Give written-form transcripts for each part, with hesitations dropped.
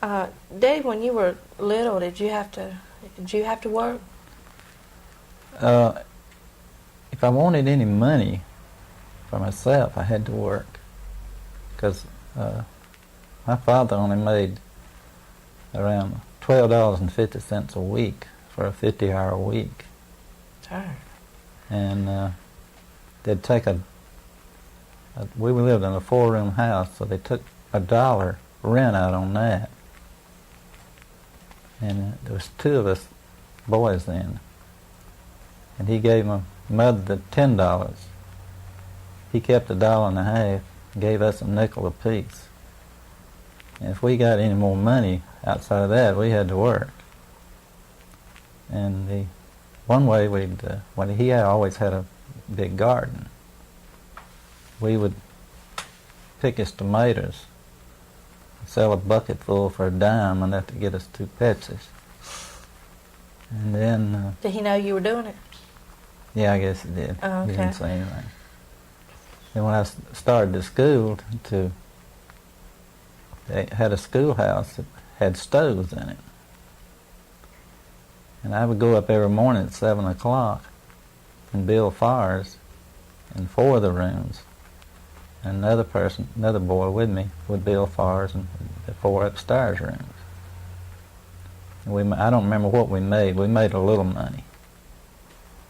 Daddy, when you were little, did you have to work? If I wanted any money for myself, I had to work, because my father only made around $12.50 a week for a 50-hour week. Sure. And they'd take we lived in a 4-room house, so they took $1 rent out on that. And there was 2 of us boys then. And he gave my mother the $10. He kept $1.50, gave us a nickel apiece. And if we got any more money outside of that, we had to work. And the one way when he always had a big garden, we would pick his tomatoes, sell a bucket full for $0.10, enough to get us 2 Pepsis. And then... did he know you were doing it? Yeah, I guess he did. Oh, okay. He didn't say anything. And when I started to school, they had a schoolhouse that had stoves in it. And I would go up every morning at 7 o'clock and build fires in 4 of the rooms. And another boy with me, would build fires in the 4 upstairs rooms. And I don't remember what we made. We made a little money.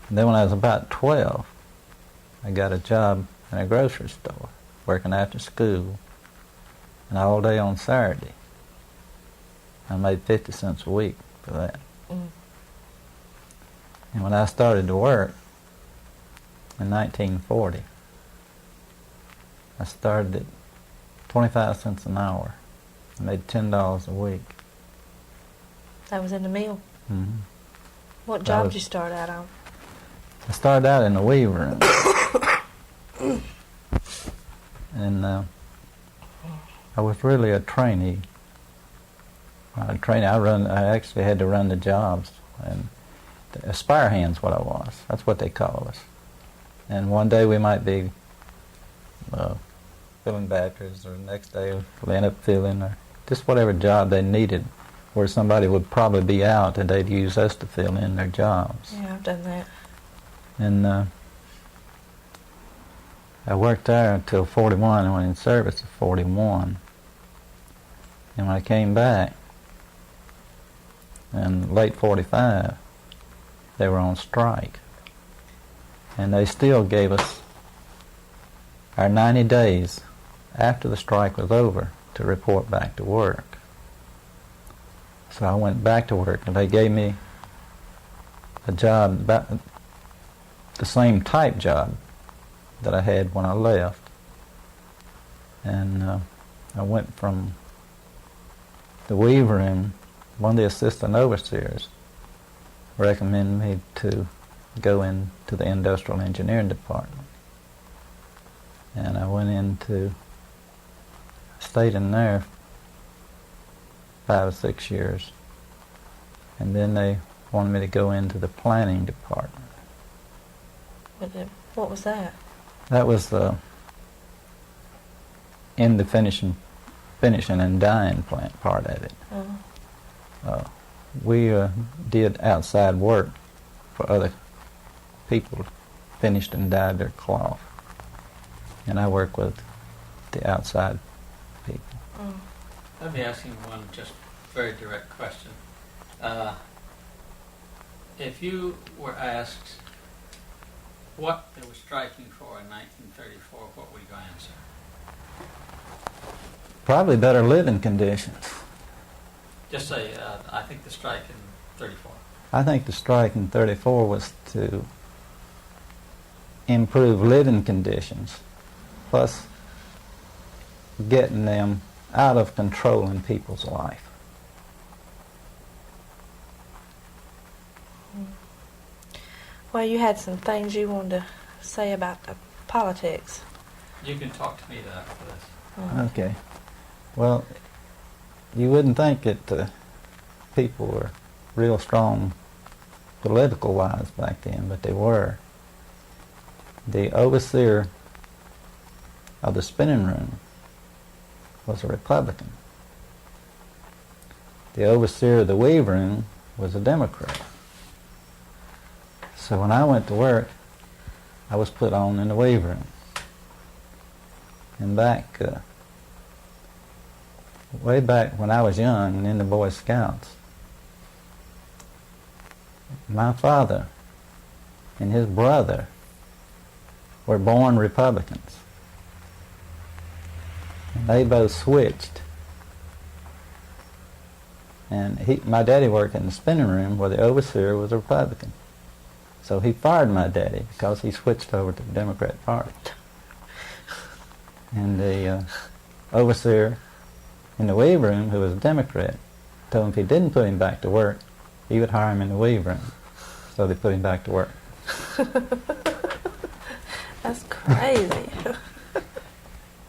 And then when I was about 12, I got a job in a grocery store, working after school, and all day on Saturday. I made 50 cents a week for that. Mm. And when I started to work in 1940, I started at 25 cents an hour. I made $10 a week. That was in the mill? Mm-hmm. What job did you start out on? I started out in the weave room. And I was really a trainee. I actually had to run the jobs. And a spare hand's what I was. That's what they call us. And one day we might be filling batteries, or the next day we'll end up filling, or just whatever job they needed, where somebody would probably be out and they'd use us to fill in their jobs. Yeah, I've done that. And I worked there until 41, and went in service at 41. And when I came back in late 45, they were on strike. And they still gave us our 90 days after the strike was over to report back to work. So I went back to work, and they gave me a job, about the same type job that I had when I left. And I went from the weave room. One of the assistant overseers recommended me to go into the industrial engineering department. And I stayed in there 5 or 6 years. And then they wanted me to go into the planning department. What was that? That was in the finishing and dyeing plant part of it. Oh. We did outside work for other people, finished and dyed their cloth. And I work with the outside people. Let me ask you one just very direct question. If you were asked what they were striking for in 1934, what would you answer? Probably better living conditions. Just say, I think the strike in 34. I think the strike in 34 was to improve living conditions, plus getting them out of controlling people's life. Well, you had some things you wanted to say about the politics. You can talk to me after this. Okay. Well, you wouldn't think that people were real strong political-wise back then, but they were. The overseer of the spinning room was a Republican. the overseer of the weave room was a Democrat. So when I went to work, I was put on in the weave room. And way back when I was young and in the Boy Scouts, my father and his brother were born Republicans. And they both switched. And my daddy worked in the spinning room where the overseer was a Republican. So he fired my daddy because he switched over to the Democrat Party. And the overseer in the weave room, who was a Democrat, told him if he didn't put him back to work, he would hire him in the weave room. So they put him back to work. That's crazy.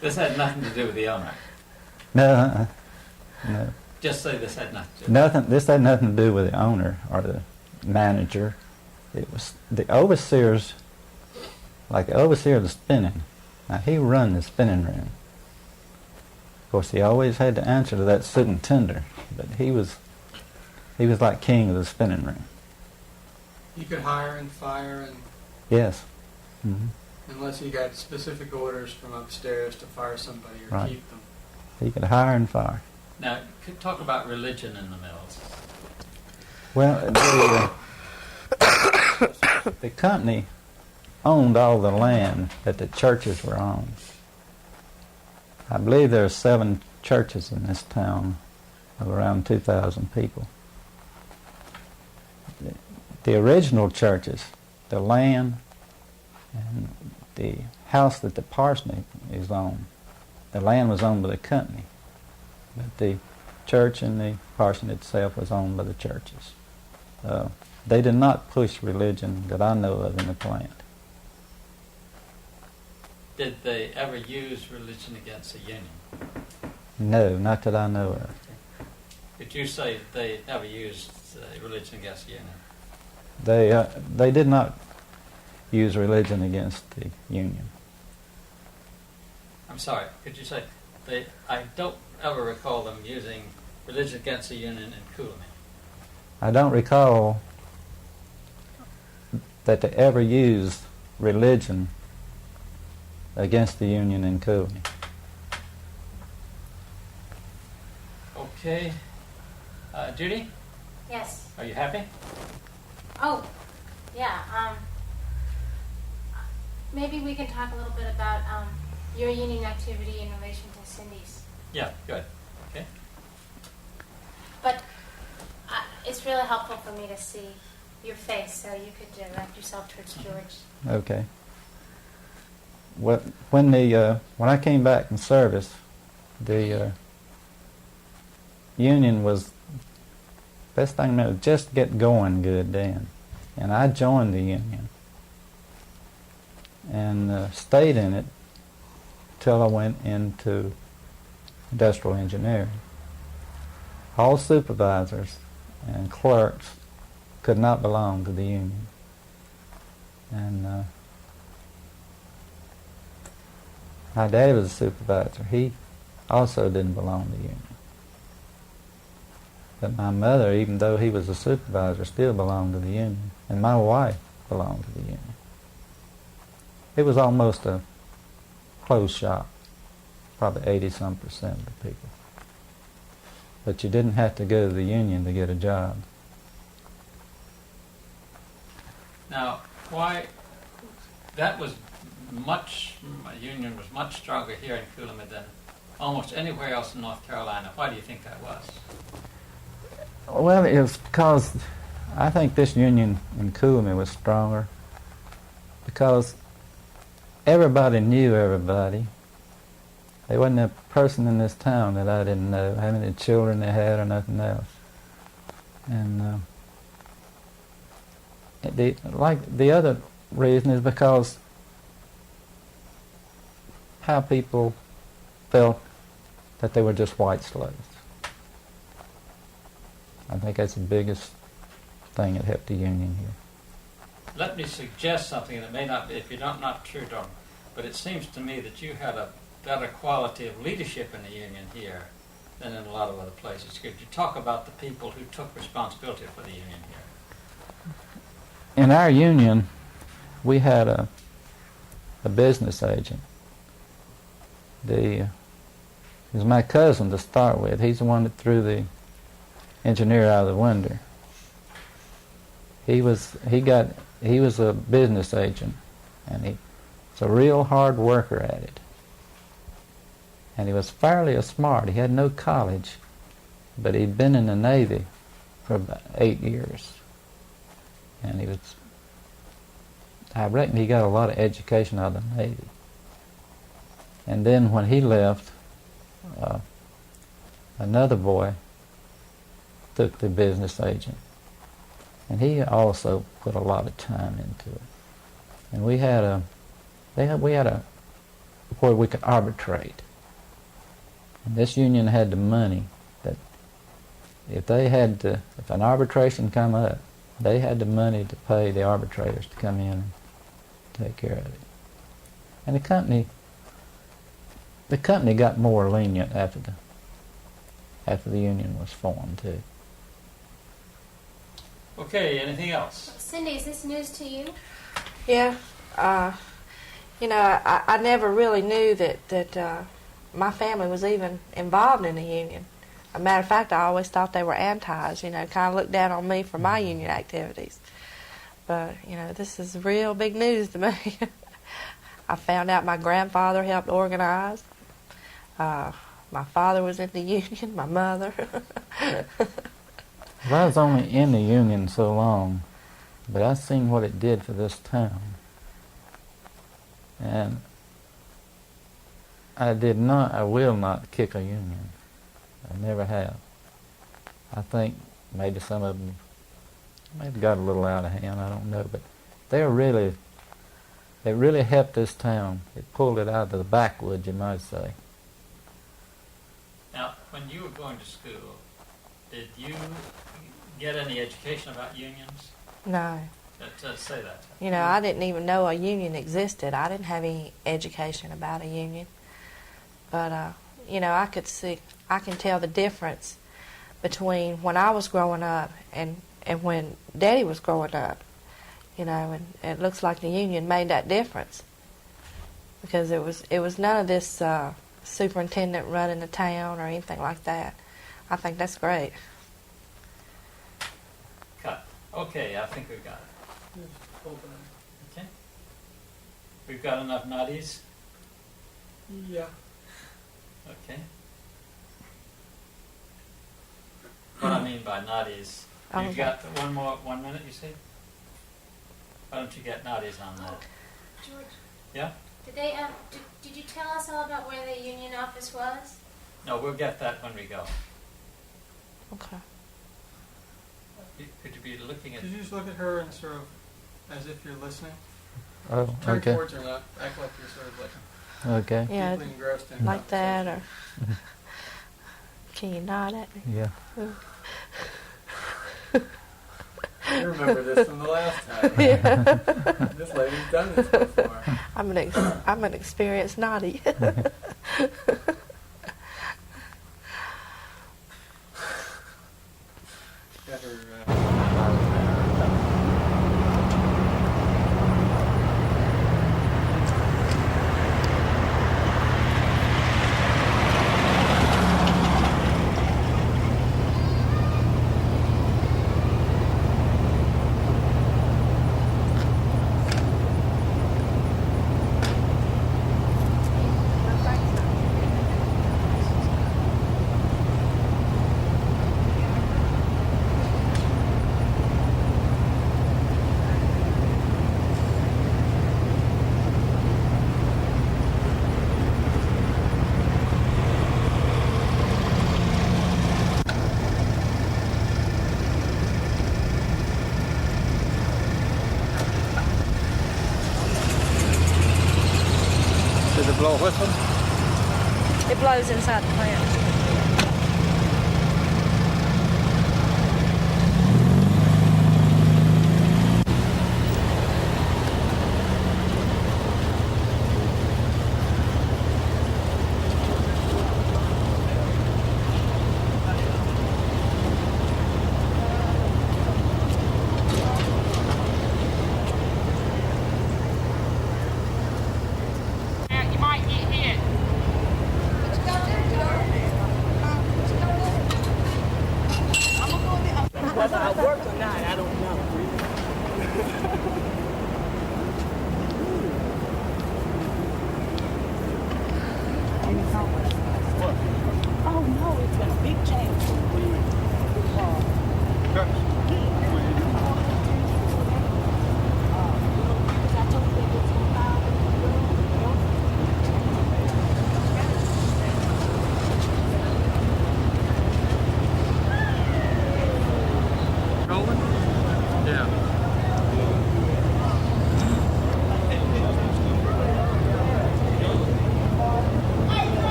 This had nothing to do with the owner. No, no. Just say this had nothing to do. Nothing. This had nothing to do with the owner or the manager. It was the overseers, like the overseer of the spinning. Now he run the spinning room. Of course, he always had to answer to that superintendent, but he was like king of the spinning room. You could hire and fire, and Yes. Mm-hmm. unless you got specific orders from upstairs to fire somebody or Right. keep them. He could hire and fire. Now, could talk about religion in the mills. Well, the company owned all the land that the churches were on. I believe there are 7 churches in this town of around 2,000 people. The original churches, the land and the house that the parsonage is on, the land was owned by the company, but the church and the parsonage itself was owned by the churches. They did not push religion that I know of in the plant. Did they ever use religion against the union? No, not that I know of. Could you say they never used religion against the union? They did not use religion against the union. I'm sorry, could you say I don't ever recall them using religion against the union in Cooley. I don't recall that they ever used religion against the union in Cooley. Okay. Judy, Yes. are you happy? Oh, yeah. Maybe we can talk a little bit about your union activity in relation to Cindy's. Yeah, good. Okay. But it's really helpful for me to see your face, so you could direct yourself towards George. Okay. Well, when I came back from service, the union was best thing to just get going good then, and I joined the union and stayed in it till I went into industrial engineering. All supervisors and clerks could not belong to the union, and my dad was a supervisor. He also didn't belong to the union. But my mother, even though he was a supervisor, still belonged to the union. And my wife belonged to the union. It was almost a closed shop, probably 80-some% of the people. But you didn't have to go to the union to get a job. Now, why that was union was much stronger here in Cooley than almost anywhere else in North Carolina. Why do you think that was? Well, it was because I think this union in Cooley was stronger because everybody knew everybody. There wasn't a person in this town that I didn't know, how many children they had or nothing else. And the other reason is because how people felt that they were just white slaves. I think that's the biggest thing that helped the union here. Let me suggest something that may not be, if you're not true, Don, but it seems to me that you had a better quality of leadership in the union here than in a lot of other places. Could you talk about the people who took responsibility for the union here? In our union, we had a business agent. He was my cousin to start with. He's the one that threw the engineer out of the window. He was a business agent, and he was a real hard worker at it. And he was fairly smart. He had no college, but he'd been in the Navy for about 8 years. And I reckon he got a lot of education out of the Navy. And then when he left, another boy took the business agent. And he also put a lot of time into it. And we had a where we could arbitrate. And this union had the money that if an arbitration come up, they had the money to pay the arbitrators to come in and take care of it. And the company got more lenient after the union was formed too. Okay, anything else? Cindy, is this news to you? Yeah. I never really knew that my family was even involved in the union. As a matter of fact, I always thought they were antis, kind of looked down on me for my union activities. But, this is real big news to me. I found out my grandfather helped organize. My father was in the union, my mother. Well, I was only in the union so long, but I seen what it did for this town. And I will not kick a union. I never have. I think maybe some of them maybe got a little out of hand, I don't know, but they really helped this town. It pulled it out of the backwoods, you might say. Now, when you were going to school, did you get any education about unions? No. Say that. I didn't even know a union existed. I didn't have any education about a union. But, I can tell the difference between when I was growing up and when Daddy was growing up, and it looks like the union made that difference. Because it was none of this superintendent running the town or anything like that. I think that's great. Cut. Okay, I think we've got it. Okay. We've got enough nutties? Yeah. Okay. What I mean by nutties, you've got 1 minute, you see? Why don't you get nutties on that? George. Yeah? Did you tell us all about where the union office was? No, we'll get that when we go. Okay. Could you be looking at... Could you just look at her and sort of, as if you're listening? Oh, Turn okay. towards her and act like you're sort of like Okay. Yeah, deeply engrossed in like that, conversation. or can you nod at me? Yeah. I remember this from the last time. Yeah. This lady's done this before. I'm an experienced naughty. Got her, Did it blow a whistle? It blows inside the plant.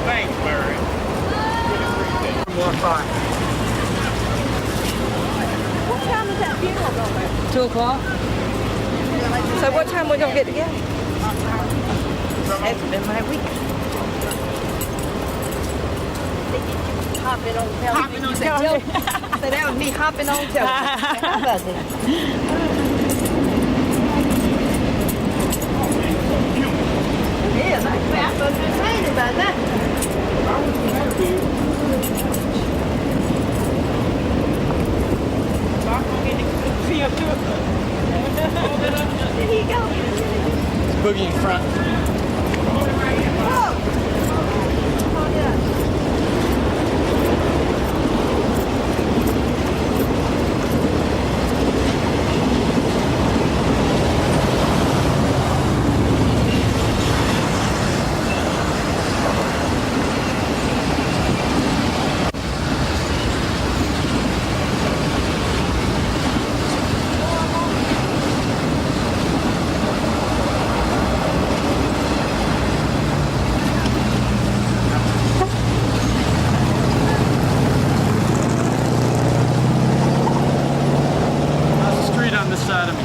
Thanks, Larry. 2 o'clock. So what time we gonna get together? That's been my week. Hopping on television. Hopping on television. So that was me hopping on television. How about that? Yeah, like that. I'm supposed to be saying about that. There you go. Boogie in front. How's the street on this side of me?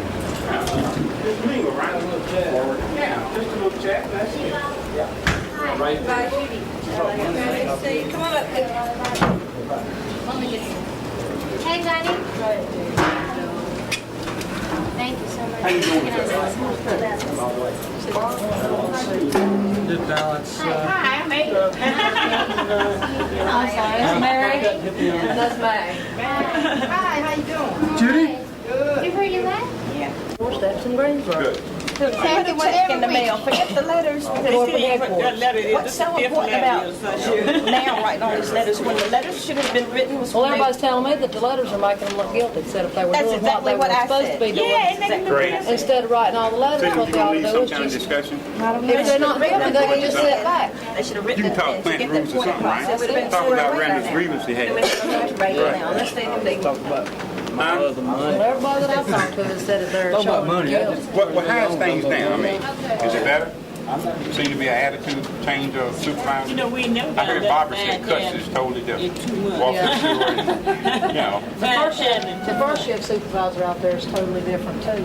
Just mingle, right? A little chat. Yeah, just a little chat. That's it. Right there. Come on up. Hey, Johnny. Thank you so much. How you doing, Did balance. Hi, I'm May. That's Mary. That's May. Hi, how you doing? Judy? Good. You heard you left? 4 steps in Greensboro. Good. Put a check in the mail. Forget the letters. What's so important about now writing all these letters when the letters should have been written was Well, when they- everybody's telling me that the letters are making them look guilty instead if they were That's doing exactly what what they were I supposed said. to be doing. Yeah, Great. Instead of writing all the letters, Cindy, what you they ought gonna to lead do some is kind of just, discussion? if they're not guilty, they can just sit back. They should have You written can it talk and plant get the rules or point something, across. right? It would have been Talk squared about away Randy's by grievance he now. had. It was right now. Unless they Huh? Well, everybody that I've talked to has said that they're Talk about showing money. guilt. What how's things now? I mean, is it better? Seem to be an attitude change of supervisor. You know, we never I got heard that Barbara say bad cuts damn is totally in different. 2 months. Walking Yeah. through and, you know. The first shift supervisor out there is totally different too.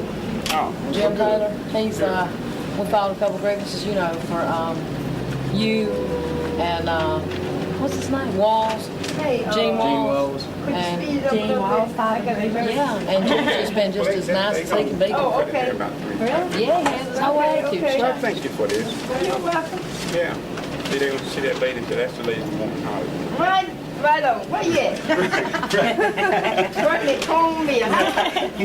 Oh, Jim Taylor, he's, we filed a couple grievances, you know, for, you and, what's his name? Walls, Gene Walls. And Gene Walls. yeah, and Gene's just been just as nice as he can be. Oh, okay. About 3. Really? Yeah, he has his whole attitude Okay. Well, changed. thank you for this. You're welcome. Yeah. See, they gonna see that lady. So that's the lady who won't holler. Right on. Where you at? Working at cornmeal.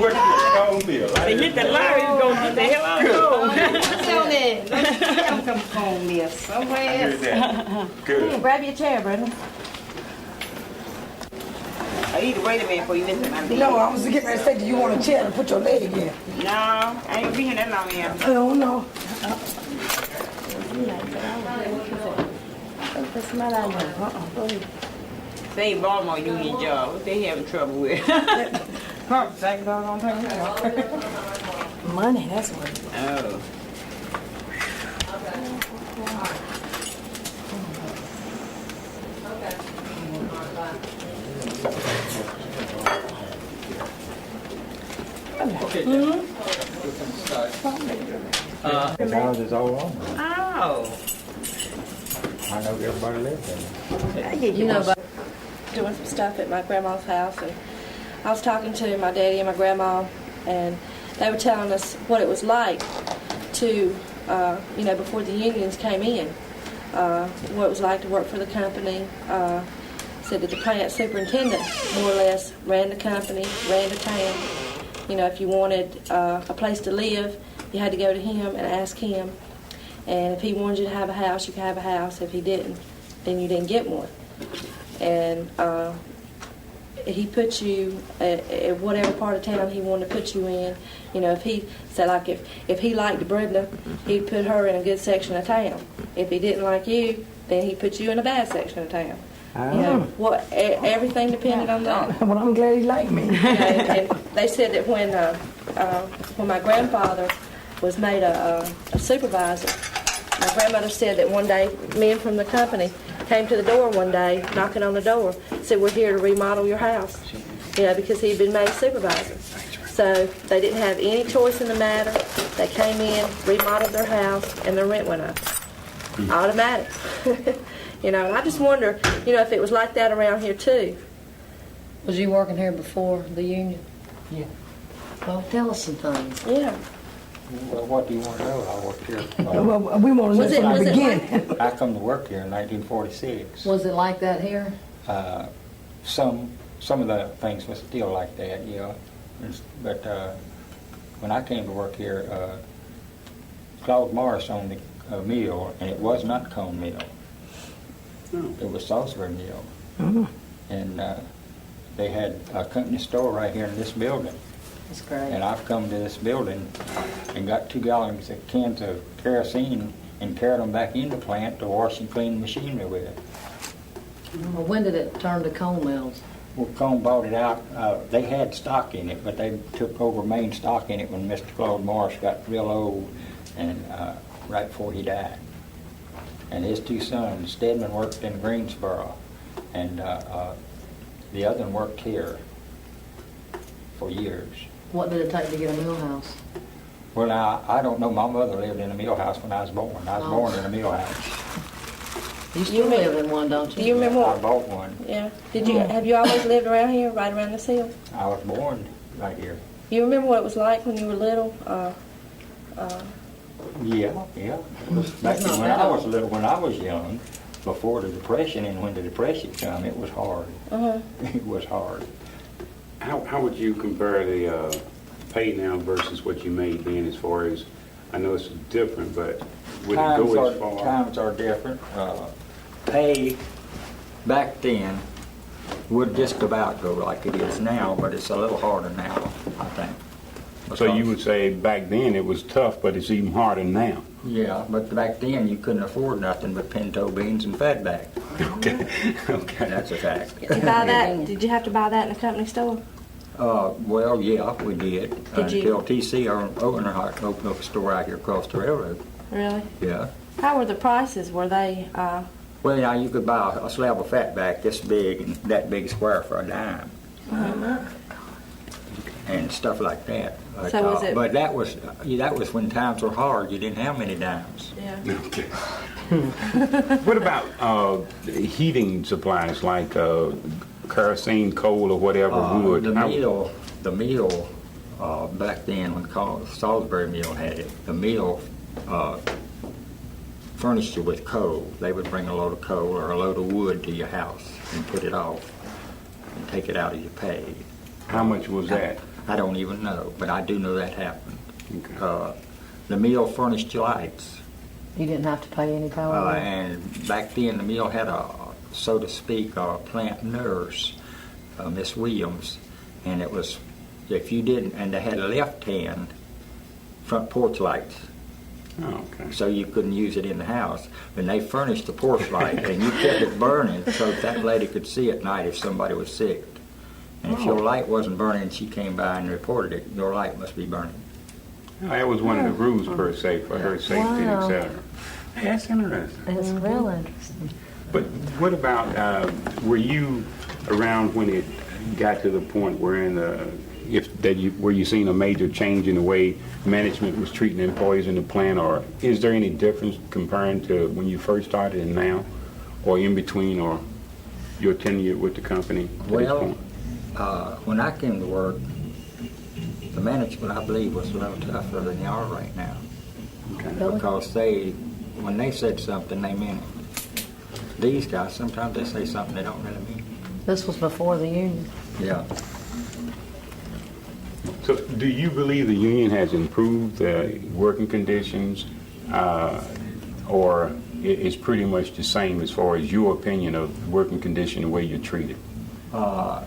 Where's the phone bill? They hit the lottery, you gonna get the hell out of home. What's on there? Let's see some cornmeal I somewhere heard else. that. Good. Grab your chair, Brenda. I need to wait a minute before you listen to my No, I was getting ready to say, do you want a chair to put your leg in? No, I ain't gonna be here that long yet. I don't know. They ain't Baltimore union job. What they having trouble with? Money, that's what. Oh. Okay, Jim. We can start. His house is all on. Oh. I know everybody lives there. You know, but doing some stuff at my grandma's house, and I was talking to my daddy and my grandma, and they were telling us what it was like to, before the unions came in, what it was like to work for the company. Said that the plant superintendent more or less ran the company, ran the town. You know, if you wanted a place to live, you had to go to him and ask him. And if he wanted you to have a house, you could have a house. If he didn't, then you didn't get one. And he put you at whatever part of town he wanted to put you in. You know, if he said, like, if he liked Brenda, he'd put her in a good section of town. If he didn't like you, then he'd put you in a bad section of town. You know, everything depended on that. Well, I'm glad he liked me. And they said that when my grandfather was made a supervisor, my grandmother said that one day men from the company came to the door one day, knocking on the door, said, "We're here to remodel your house," you know, because he'd been made supervisor. So they didn't have any choice in the matter. They came in, remodeled their house, and their rent went up. Automatic. You know, I just wonder, you know, if it was like that around here too. Was you working here before the union? Yeah. Well, tell us some things. Yeah. Well, what do you want to know? I worked here. Well, we want to know from the beginning. I come to work here in 1946. Was it like that here? Some of the things was still like that, yeah. But when I came to work here, Claude Morris owned a mill, and it was not Cone Mill. It was Salisbury Mill. Mm-hmm. And they had a company store right here in this building. That's great. And I've come to this building and got 2 gallons of cans of kerosene and carried them back in the plant to wash and clean the machinery with it. Well, when did it turn to coal mills? Well, Cone bought it out. They had stock in it, but they took over main stock in it when Mr. Claude Morris got real old, and right before he died. And his 2 sons, Stedman worked in Greensboro, and the other one worked here for years. What did it take to get a mill house? Well, now, I don't know. My mother lived in a mill house when I was born. I was born in a mill house. You still live in one, don't you? Do you remember I bought one. Yeah. Did you? Have you always lived around here, right around this hill? I was born right here. You remember what it was like when you were little? Yeah. It was back when I was little, when I was young, before the Depression, and when the Depression came, it was hard. It was hard. How would you compare the pay now versus what you made then, as far as, I know it's different, but would it go as far? Times are different. Pay back then would just about go like it is now, but it's a little harder now, I think. So you would say back then it was tough, but it's even harder now? Yeah, but back then you couldn't afford nothing but pinto beans and fatback. Okay. That's a fact. Did you buy that? Did you have to buy that in the company store? Well, yeah, we did. Did you? Until TC, our owner, opened up a store out here across the railroad. Really? Yeah. How were the prices? Were they? Well, now you could buy a slab of fatback this big and that big square for a dime. And stuff like that. But, So was it? But that was when times were hard. You didn't have many dimes. Yeah. Okay. What about heating supplies like kerosene, coal, or whatever wood? The mill back then, when Salisbury Mill had it, the mill furnished you with coal. They would bring a load of coal or a load of wood to your house and put it off and take it out of your pay. How much was that? I don't even know, but I do know that happened. Okay. The mill furnished you lights. You didn't have to pay any power? And back then the mill had so to speak, a plant nurse, Miss Williams, and it was, if you didn't, and they had left-hand front porch lights. Oh, okay. So you couldn't use it in the house. And they furnished the porch light, and you kept it burning so that lady could see at night if somebody was sick. And if your light wasn't burning and she came by and reported it, your light must be burning. Oh, that was one of the rules, per se, for her safety, etc. That's interesting. It's real interesting. But what about, were you around when it got to the point where where you seen a major change in the way management was treating employees in the plant, or is there any difference comparing to when you first started and now, or in between, or your tenure with the company? Well, when I came to work, the management, I believe, was a little tougher than they are right now. Okay. Because when they said something, they meant it. These guys, sometimes they say something they don't really mean. This was before the union. Yeah. So do you believe the union has improved the working conditions, or it's pretty much the same as far as your opinion of working condition, the way you're treated? Now,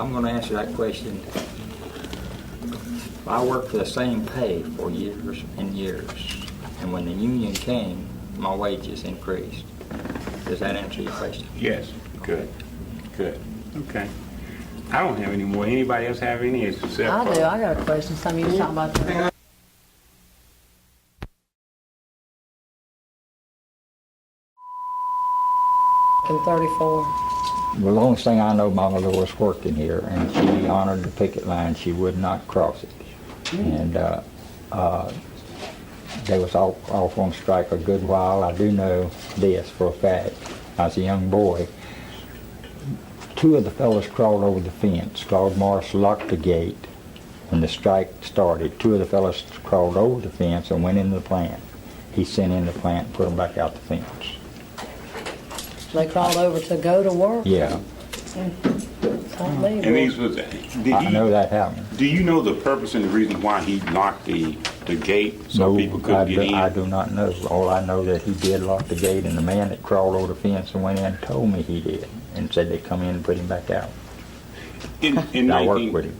I'm going to answer that question. I worked for the same pay for years and years, and when the union came, my wages increased. Does that answer your question? Yes. Good. Good. Okay. I don't have any more. Anybody else have any? Except I do. I got a question. Some of you was talking about that. In 34. Well, the only thing I know, my mother was working here, and she honored the picket line. She would not cross it. And they was off on strike a good while. I do know this for a fact. I was a young boy. Two of the fellows crawled over the fence. Claude Morris locked the gate when the strike started. Two of the fellows crawled over the fence and went into the plant. He sent in the plant and put them back out the fence. They crawled over to go to work? Yeah. And these was, I know that happened. Do you know the purpose and the reason why he locked the gate so people couldn't get in? I do not know. All I know that he did lock the gate, and the man that crawled over the fence and went in told me he did, and said they'd come in and put him back out. I worked with him.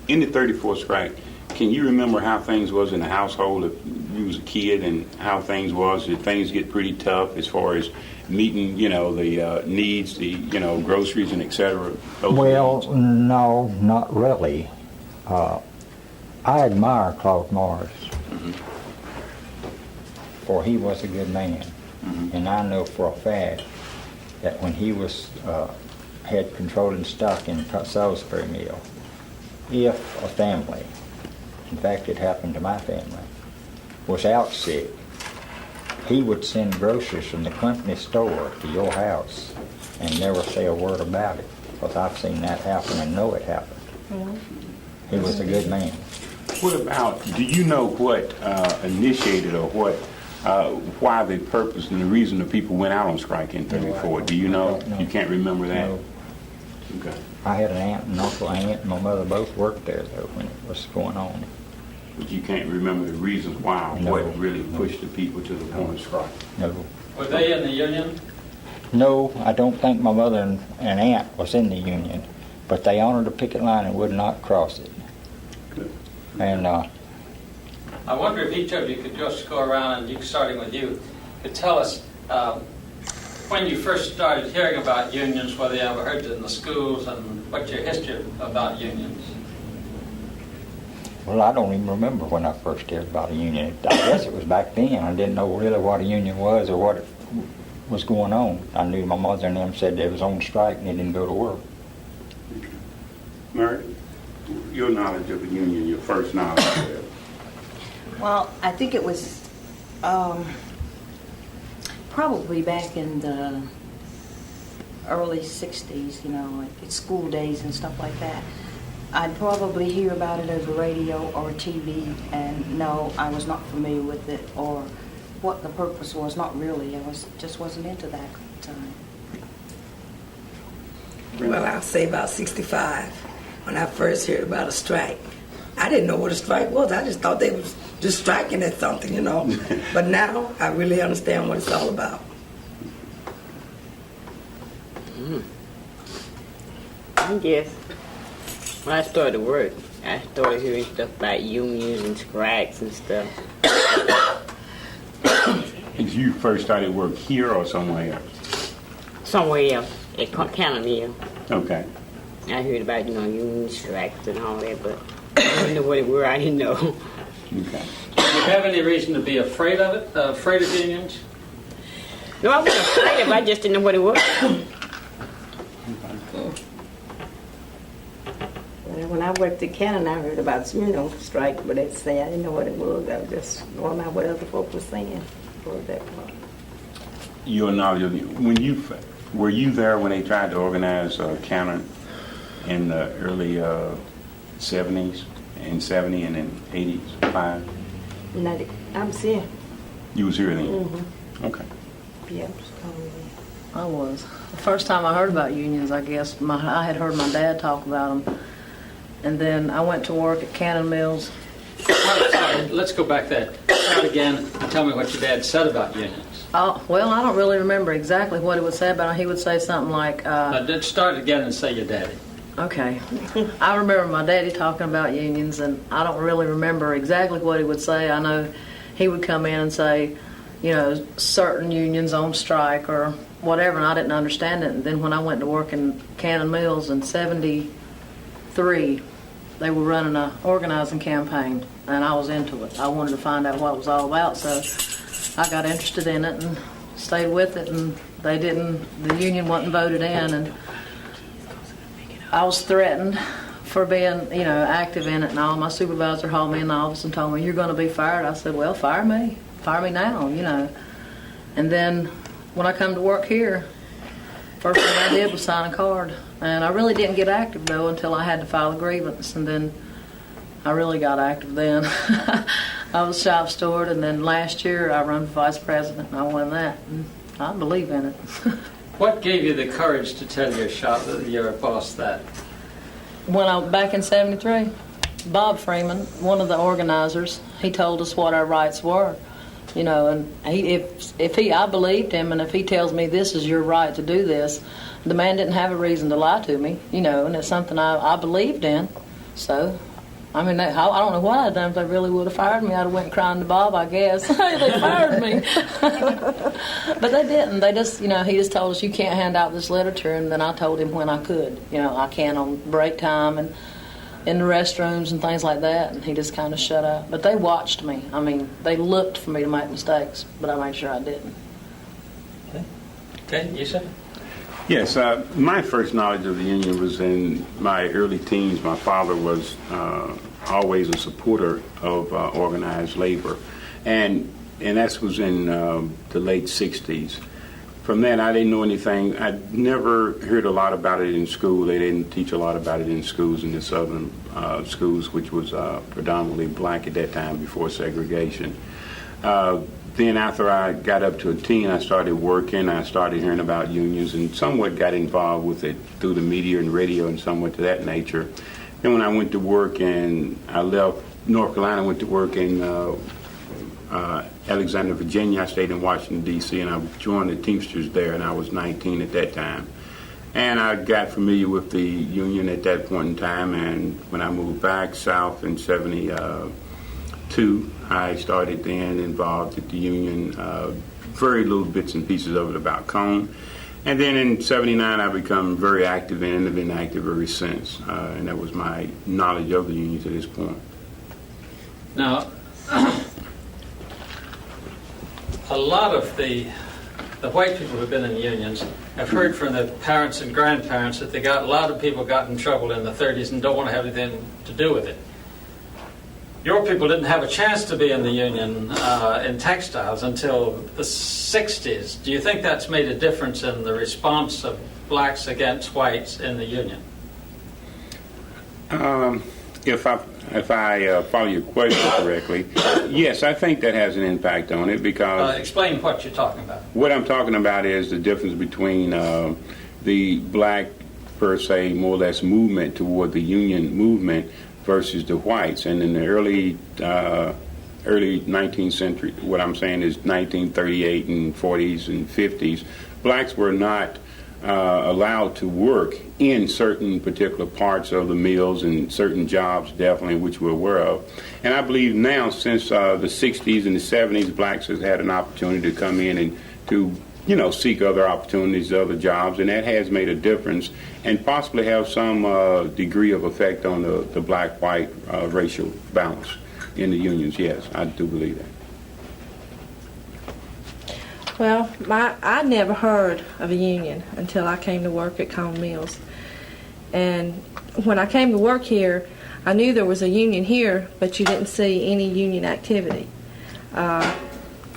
In the 34 strike, can you remember how things was in the household if you was a kid, and how things was? Did things get pretty tough as far as meeting, the needs, the groceries and et cetera? Well, no, not really. I admire Claude Morris, for he was a good man, and I know for a fact that when he was had controlling stock in Salisbury Mill, if a family, in fact it happened to my family, was out sick, he would send groceries from the company store to your house and never say a word about it, because I've seen that happen and know it happened. He was a good man. What about, do you know what initiated or why the purpose and the reason the people went out on strike in 34? Do you know? No. You can't remember that? No. Okay. I had an aunt and uncle aunt and my mother both worked there though when it was going on. But you can't remember the reasons why, No. what really pushed the people to the point of strike? No. Were they in the union? No, I don't think my mother and aunt was in the union, but they honored the picket line and would not cross it. Good. And I wonder if each of you could just go around, and starting with you, could tell us when you first started hearing about unions, whether you ever heard it in the schools, and what your history about unions. well, I don't even remember when I first heard about a union. I guess it was back then. I didn't know really what a union was or what it was going on. I knew my mother and them said they was on strike and they didn't go to work. Mary, your knowledge of the union, your first knowledge of it? Well, I think it was probably back in the early 60s, at school days and stuff like that. I'd probably hear about it over radio or TV, and no, I was not familiar with it or what the purpose was. Not really. I just wasn't into that at the time. Well, I'll say about 65 when I first heard about a strike. I didn't know what a strike was. I just thought they was just striking at something, But now I really understand what it's all about. I guess when I started work, I started hearing stuff about unions and strikes and stuff. Did you first started work here or somewhere else? Somewhere else, at County Mill. Okay. I heard about, union strikes and all that, but I didn't know what it were. I didn't know. Okay. Do you have any reason to be afraid of it, afraid of unions? No, I wasn't afraid of it. I just didn't know what it was. Well, when I worked at Cannon, I heard about strike, but they say I didn't know what it was. I was just going by what other folk were saying for that part. Your knowledge of were you there when they tried to organize Cannon in the early 70s, in 70 and in 85? I'm seeing. You was here then? Mm-hmm. Okay. Yeah, I'm just calling I was. The first time I heard about unions, I guess, I had heard my dad talk about them. And then I went to work at Cannon Mills. Sorry, let's go back there. Start again and tell me what your dad said about unions. Oh, well, I don't really remember exactly what he would say about it. He would say something like... Start again and say your daddy. Okay. I remember my daddy talking about unions, and I don't really remember exactly what he would say. I know he would come in and say, certain unions on strike or whatever, and I didn't understand it. And then when I went to work in Cannon Mills in 73, they were running an organizing campaign, and I was into it. I wanted to find out what it was all about, so I got interested in it and stayed with it, and the union wasn't voted in, and I was threatened for being, active in it, and all. My supervisor hauled me in the office and told me, "You're going to be fired." I said, "Well, fire me now, And then when I come to work here, first thing I did was sign a card, and I really didn't get active though until I had to file a grievance, and then I really got active then. I was shop steward, and then last year I run for vice president, and I won that, and I believe in it. What gave you the courage to tell your boss that? Back in 73, Bob Freeman, one of the organizers, he told us what our rights were, and I believed him, and if he tells me this is your right to do this, the man didn't have a reason to lie to me, and it's something I believed in. So, I don't know what I'd done if they really would have fired me. I'd have went crying to Bob, I guess. They fired me. But they didn't. They just, he just told us, you can't hand out this literature, and then I told him when I could. I can on break time and in the restrooms and things like that, and he just kind of shut up. But they watched me. They looked for me to make mistakes, but I made sure I didn't. Okay, you said? Yes, my first knowledge of the union was in my early teens. My father was always a supporter of organized labor, and that was in the late 60s. From that, I didn't know anything. I'd never heard a lot about it in school. They didn't teach a lot about it in schools, in the southern schools, which was predominantly black at that time before segregation. Then after I got up to a teen, I started working. I started hearing about unions and somewhat got involved with it through the media and radio and somewhat to that nature. Then when I went to work and I left North Carolina, went to work in Alexandria, Virginia. I stayed in Washington, D.C., and I joined the Teamsters there, and I was 19 at that time. And I got familiar with the union at that point in time, and when I moved back south in 72, I started then involved with the union, very little bits and pieces of it about Cone. And then in 79, I become very active in it and have been active ever since. And that was my knowledge of the union to this point. Now, a lot of the white people who have been in unions have heard from their parents and grandparents that a lot of people got in trouble in the 30s and don't want to have anything to do with it. Your people didn't have a chance to be in the union in textiles until the 60s. Do you think that's made a difference in the response of blacks against whites in the union? If I follow your question correctly, yes, I think that has an impact on it because... explain what you're talking about. What I'm talking about is the difference between the black, per se, more or less movement toward the union movement versus the whites. And in the early 19th century, what I'm saying is 1938 and 40s and 50s, blacks were not allowed to work in certain particular parts of the mills and certain jobs, definitely, which we're aware of. And I believe now, since the 60s and the 70s, blacks have had an opportunity to come in and to, seek other opportunities, other jobs, and that has made a difference and possibly have some degree of effect on the black-white racial balance in the unions. Yes, I do believe that. Well, I never heard of a union until I came to work at Cone Mills. And when I came to work here, I knew there was a union here, but you didn't see any union activity.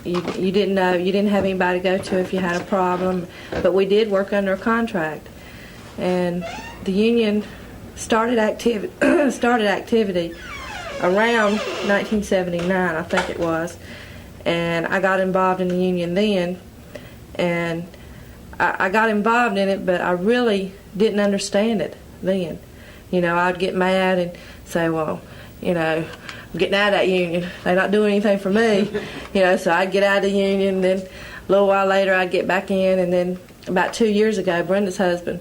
You didn't know, you didn't have anybody to go to if you had a problem, but we did work under a contract. And the union started activity around 1979, I think it was. And I got involved in the union then, and I got involved in it, but I really didn't understand it then. You know, I'd get mad and say, well, you know, I'm getting out of that union. They're not doing anything for me. You know, so I'd get out of the union, then a little while later I'd get back in, and then about 2 years ago, Brenda's husband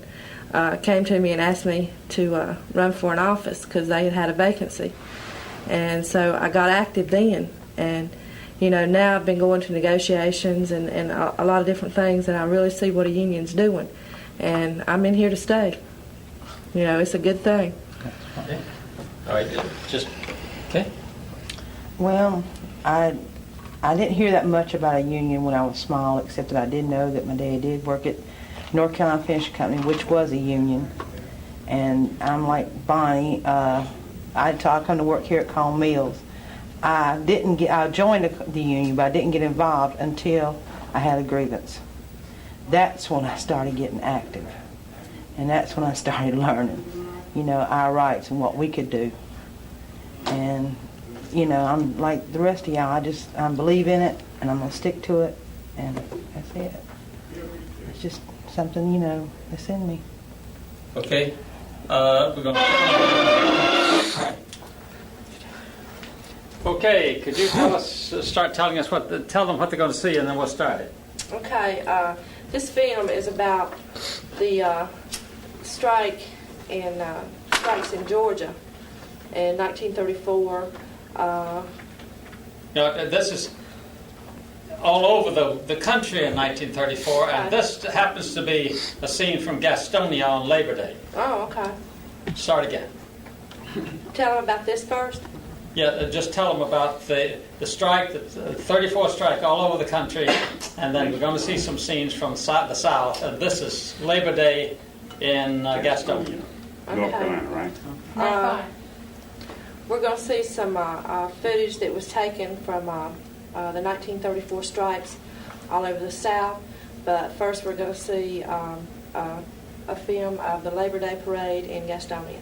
came to me and asked me to run for an office because they had a vacancy. And so I got active then, and you know, now I've been going to negotiations and a lot of different things, and I really see what a union's doing. And I'm in here to stay. You know, it's a good thing. Okay. All right, just, okay. Well, I didn't hear that much about a union when I was small, except that I did know that my dad did work at North Carolina Finishing Company, which was a union. And I'm like Bonnie, I come to work here at Cone Mills. I joined the union, but I didn't get involved until I had a grievance. That's when I started getting active. And that's when I started learning, you know, our rights and what we could do. And, you know, I'm like the rest of y'all, I believe in it, and I'm going to stick to it, and that's it. It's just something, you know, that's in me. Okay. We're going to... Okay, could you start telling us tell them what they're going to see, and then we'll start it. Okay, this film is about the strikes in Georgia in 1934. This is all over the country in 1934, and this happens to be a scene from Gastonia on Labor Day. Oh, okay. Start again. Tell them about this first. Yeah, just tell them about the strike, the 34 strike all over the country, and then we're going to see some scenes from the South, and this is Labor Day in Gastonia. Okay. North Carolina, right? We're going to see some footage that was taken from the 1934 strikes all over the South, but first we're going to see a film of the Labor Day parade in Gastonia.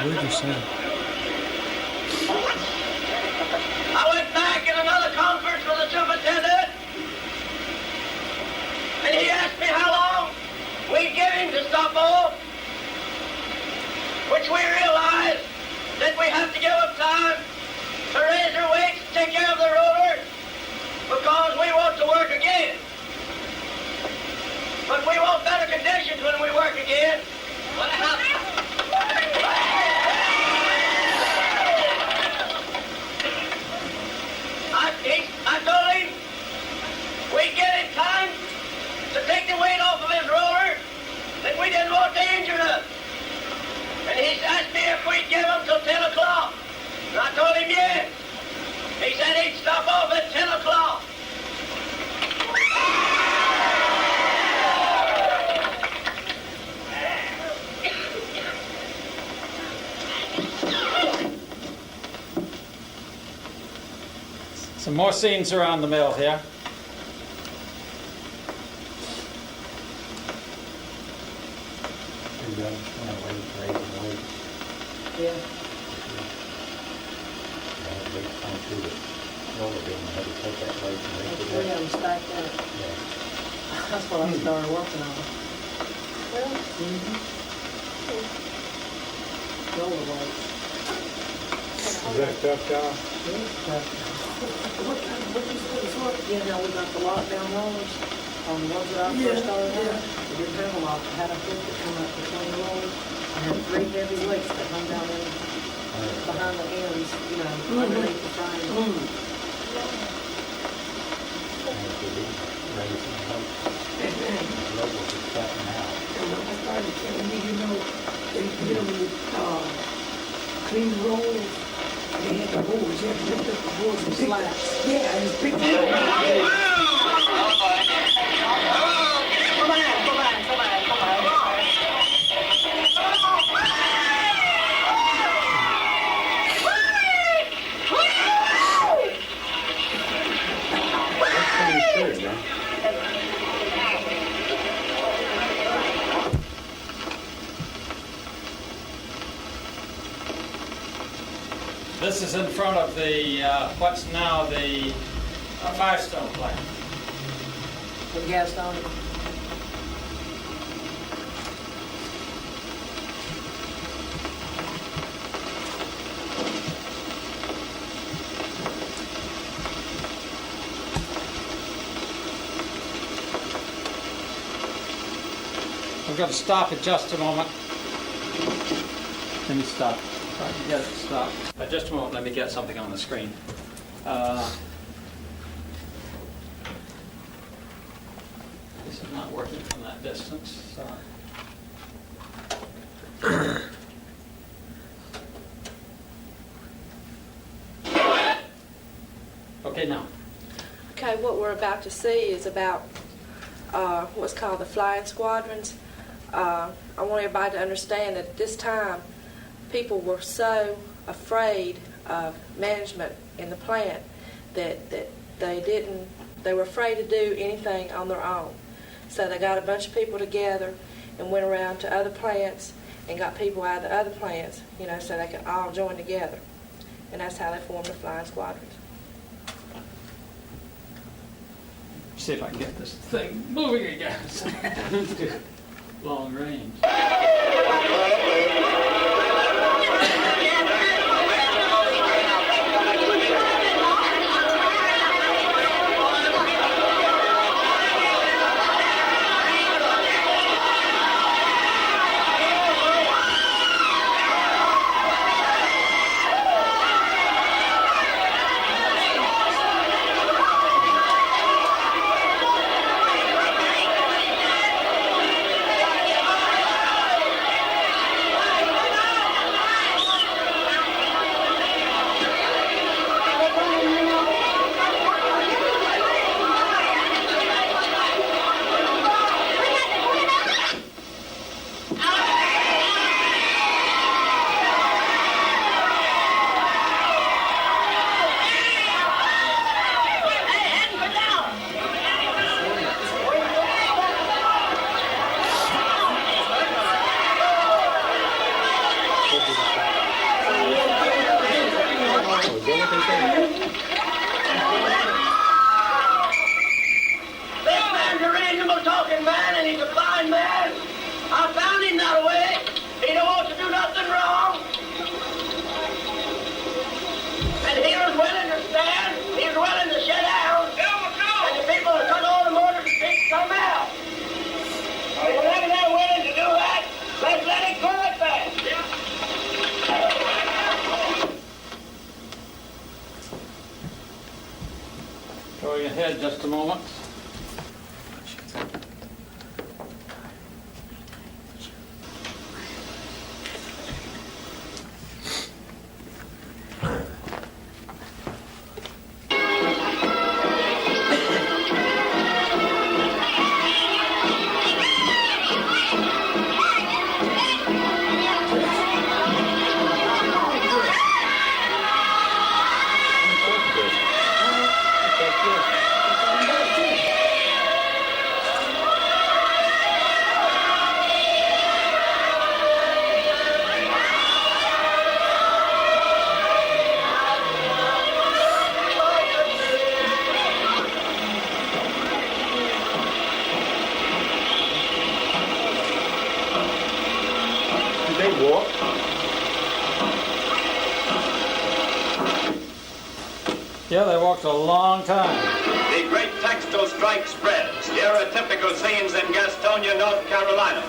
What'd you say? I went back in another conference with the superintendent, and he asked me how long we'd give him to stop off, which we realized that we have to give him time to raise their weights, take care of the roller, because we want to work again. But we want better conditions when we work again. What I told him we'd get him time to take the weight off of his roller, that we didn't want to injure him. And he asked me if we'd give him till 10 o'clock. And I told him yes. He said he'd stop off at 10 o'clock. Some more scenes around the mill here. Yeah. We have them stacked up. That's what I started working on. Well, roller weights. Is that tough, John? You know, we got the lockdown rollers on the ones that I first started on. We didn't have a lock. I had a hook that come up between the rollers. I had 3 heavy weights that hung down in behind the ends, you know, underneath the frame. Clean the rolls. They had the boards. You had to lift up the boards and slats. Yeah, and just pick them up. This is in front of the what's now the Firestone plant. The gas stone. We're going to stop at just a moment. Let me stop. Get it stopped. Just a moment, let me get something on the screen. This is not working from that distance. Okay, now. Okay, what we're about to see is about what's called the flying squadrons. I want everybody to understand that at this time, people were so afraid of management in the plant that they were afraid to do anything on their own. So they got a bunch of people together and went around to other plants and got people out of the other plants, you know, so they could all join together. And that's how they formed the flying squadrons. See if I can get this thing moving again. Long range. he's a fine man. I found him that way. He don't want to do nothing wrong. And he was willing to stand. He was willing to sit down. And the people that cut all the motor sticks come out. Whenever they're willing to do that, let's let it go at that. Going ahead just a moment. Yeah, they walked a long time. The great textile strike spreads. Here are typical scenes in Gastonia, North Carolina.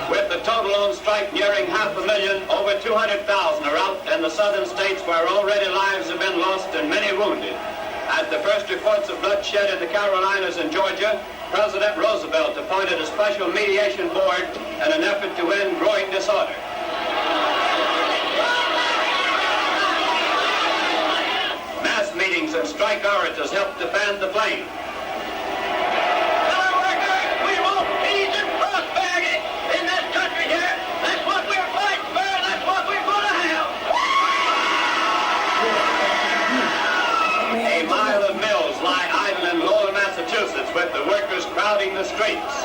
With the total on strike nearing 500,000, over 200,000 are out in the southern states where already lives have been lost and many wounded. At the first reports of bloodshed in the Carolinas and Georgia, President Roosevelt appointed a special mediation board in an effort to end growing disorder. Mass meetings and strike orators helped to fan the flame. Fellow workers, we won't ease and prosperity in this country here. That's what we're fighting for. That's what we're going to have. A mile of mills lie idle in Lowell, Massachusetts, with the workers crowding the streets.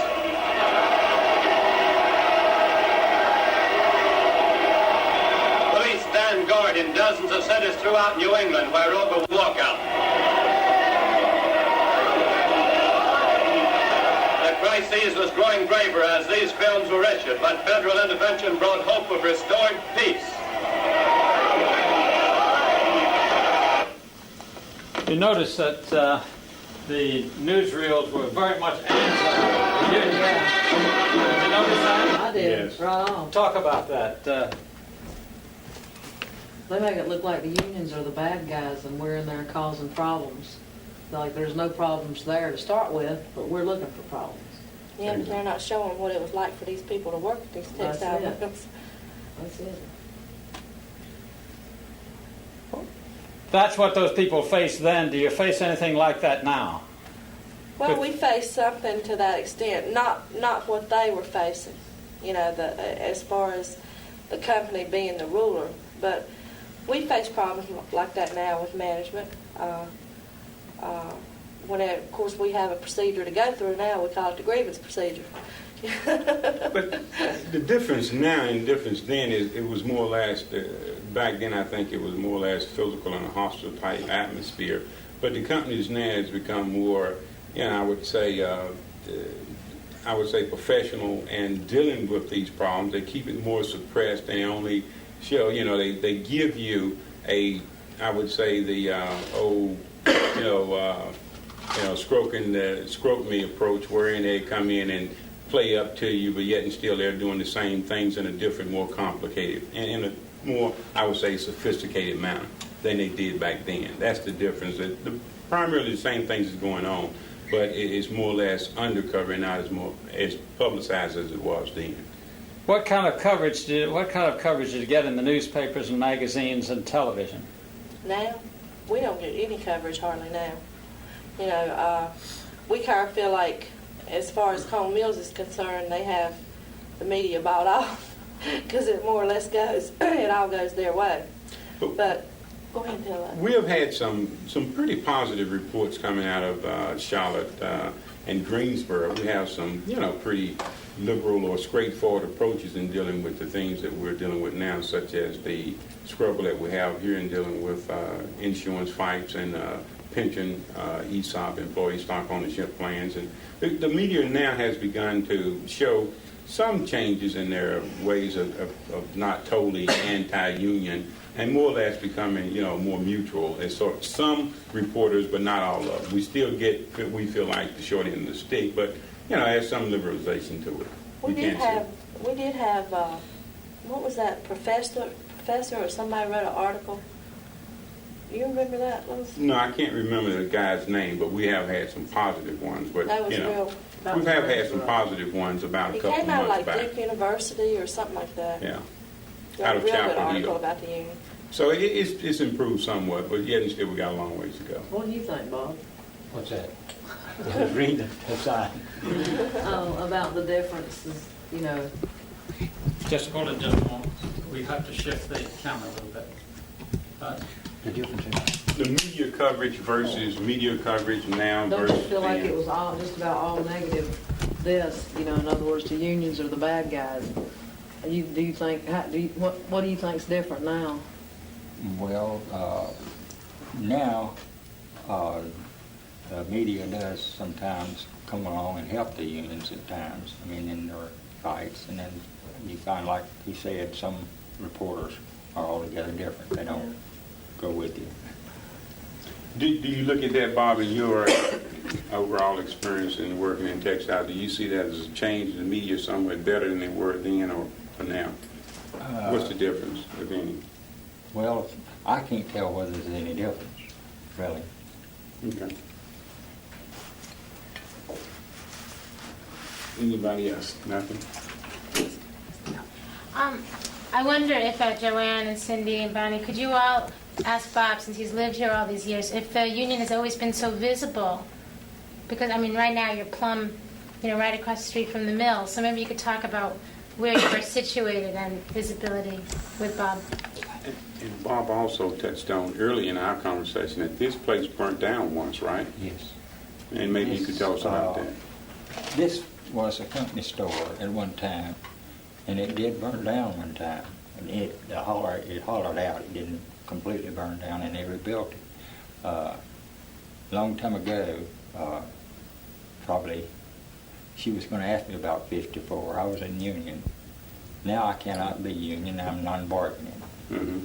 Police stand guard in dozens of cities throughout New England where over walkout. The crisis was growing graver as these films were issued, but federal intervention brought hope of restored peace. You notice that the newsreels were very much anti-union. Did you notice that? I did. Yes. Right on. Talk about that. They make it look like the unions are the bad guys and we're in there causing problems. Like there's no problems there to start with, but we're looking for problems. Yeah, but they're not showing what it was like for these people to work at these textile That's it. mills. That's it. That's what those people faced then. Do you face anything like that now? Well, we faced something to that extent, not what they were facing, you know, as far as the company being the ruler, but we face problems like that now with management. Of course, we have a procedure to go through now. We call it the grievance procedure. But the difference now and difference then is it was more or less, back then I think it was more or less physical and a hostile type atmosphere. But the companies now has become more, I would say professional and dealing with these problems. They keep it more suppressed. They only show, they give you I would say stroke me approach, wherein they come in and play up to you, but yet and still they're doing the same things in a different, more complicated, and in a more, I would say, sophisticated manner than they did back then. That's the difference. Primarily the same things is going on, but it's more or less undercover and not as publicized as it was then. What kind of coverage did you get in the newspapers and magazines and television? Now, we don't get any coverage hardly now. We kind of feel like, as far as Cone Mills is concerned, they have the media bought off because it more or less goes, it all goes their way. But go ahead and tell us. We have had some pretty positive reports coming out of Charlotte and Greensboro. We have some, pretty liberal or straightforward approaches in dealing with the things that we're dealing with now, such as the struggle that we have here in dealing with insurance fights and pension, ESOP, employee stock ownership plans. And the media now has begun to show some changes in their ways of not totally anti-union and more or less becoming, more mutual. It's sort of some reporters, but not all of them. We still get, we feel like, the short end of the stick, but, there's some liberalization to it. We did have, what was that, professor or somebody wrote an article? You remember that? No, I can't remember the guy's name, but we have had some positive ones. But, that was real. We have had some positive ones about a couple of months back. He came out like Duke University or something like that. Yeah. Out of a real Chapel good article Hill. about the union. So it's improved somewhat, but yet and still we got a long ways to go. What do you think, Bob? What's that? Read the sign. About the differences, Just hold it just a moment. We have to shift the camera a little bit. The difference The media coverage versus media coverage now Don't versus you feel like then. it was all just about all negative? This, in other words, the unions are the bad guys. What do you think's different now? Well, now the media does sometimes come along and help the unions at times. In their fights, and then you find, like he said, some reporters are altogether different. They don't go with you. Do you look at that, Bob, in your overall experience in working in textile? Do you see that as a change in the media somewhat better than they were then or now? What's the difference, if any? Well, I can't tell whether there's any difference, really. Okay. Anybody else? Nothing? I wonder if Joanne and Cindy and Bonnie, could you all ask Bob, since he's lived here all these years, if the union has always been so visible? Because, right now you're plumb, right across the street from the mill. So maybe you could talk about where you are situated and visibility with Bob. And Bob also touched on early in our conversation that this place burnt down once, right? Yes. And maybe you could tell us about that. This was a company store at one time, and it did burn down one time. And it hollowed out. It didn't completely burn down, and they rebuilt it. Long time ago, probably, she was going to ask me about 54. I was in union. Now I cannot be union. I'm non-bargaining. Mm-hmm.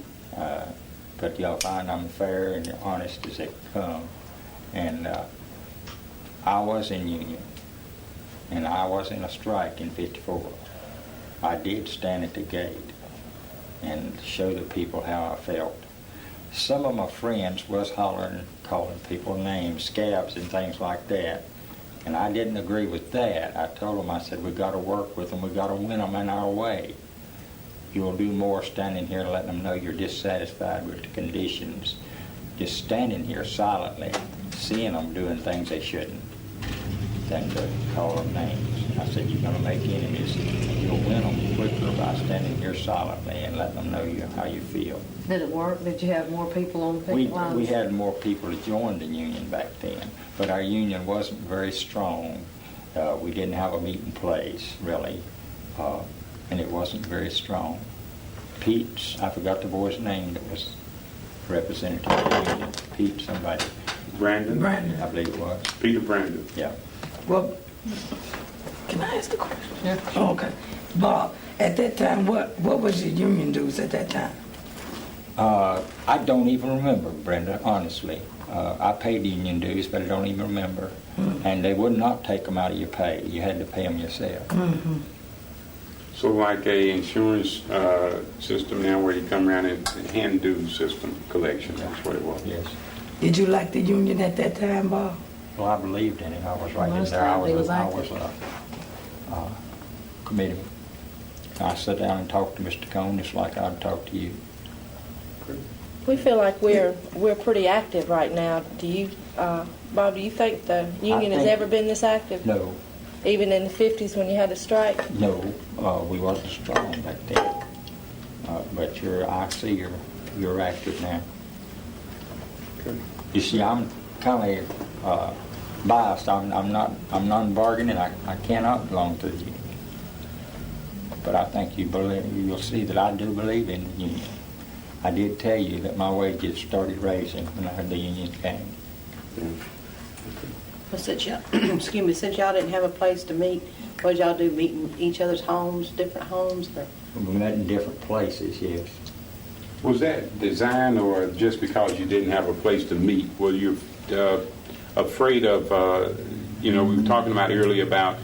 But you'll find I'm fair and honest as they come. And I was in union, and I was in a strike in 54. I did stand at the gate and show the people how I felt. Some of my friends was hollering, calling people names, scabs and things like that. And I didn't agree with that. I told them, I said, we got to work with them. We got to win them in our way. You'll do more standing here and letting them know you're dissatisfied with the conditions. Just standing here silently, seeing them doing things they shouldn't, than to call them names. I said, you're going to make enemies. You'll win them quicker by standing here silently and letting them know how you feel. Did it work? Did you have more people on the picket lines? We had more people to join the union back then, but our union wasn't very strong. We didn't have a meeting place, really, and it wasn't very strong. Pete, I forgot the boy's name that was representative of the union. Pete somebody. Brandon, I believe it was. Peter Brandon. Yeah. Well, can I ask the question? Yeah. Oh, okay. Bob, at that time, what was your union dues at that time? I don't even remember, Brenda, honestly. I paid union dues, but I don't even remember. Mm-hmm. And they would not take them out of your pay. You had to pay them yourself. Mm-hmm. So like a insurance system now where you come around and hand due system collection, that's what it was. Yes. Did you like the union at that time, Bob? Well, I believed in it. I was right in Most there. I times was a committeeman. I sat down and talked to Mr. Cone just like I'd talk to you. We feel like we're pretty active right now. Do you, Bob? Do you think the union has ever been this active? No. Even in the 50s when you had a strike? No, we wasn't strong back then. But I see you're active now. Okay. You see, I'm kind of biased. I'm non-bargaining. I cannot belong to the union. But I think you'll see that I do believe in the union. I did tell you that my wages started raising when the union came. Well, since y'all, excuse me, since y'all didn't have a place to meet, what did y'all do, meet in each other's homes, different homes? Or? We met in different places, yes. Was that design or just because you didn't have a place to meet? Were you afraid of, we were talking about earlier about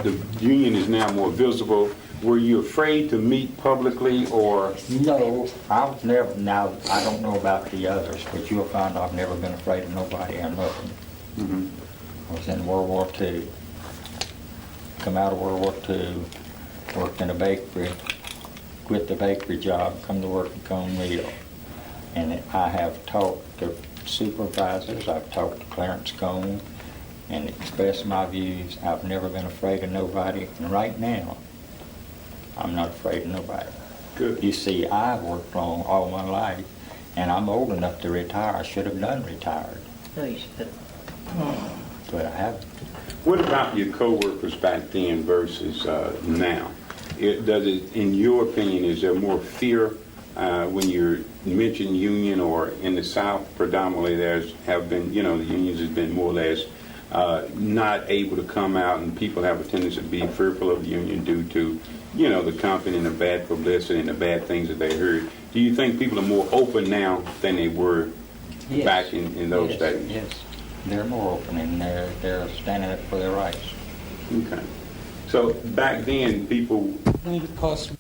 the union is now more visible. Were you afraid to meet publicly or? No, I was never, now I don't know about the others, but you'll find I've never been afraid of nobody or nothing. Mm-hmm. I was in World War II. Come out of World War II, worked in a bakery, quit the bakery job, come to work at Cone Mill. And I have talked to supervisors, I've talked to Clarence Cone, and expressed my views. I've never been afraid of nobody, and right now, I'm not afraid of nobody. Good. You see, I've worked long all my life, and I'm old enough to retire. I should have done retired, No, you should. but I haven't. What about your coworkers back then versus now? In your opinion, is there more fear when you mention union, or in the South predominantly the unions has been more or less not able to come out, and people have a tendency to be fearful of the union due to, the company and the bad publicity and the bad things that they heard. Do you think people are more open now than they were back in those days? Yes, they're more open, and they're standing up for their rights. Okay. So back then, people I think it costs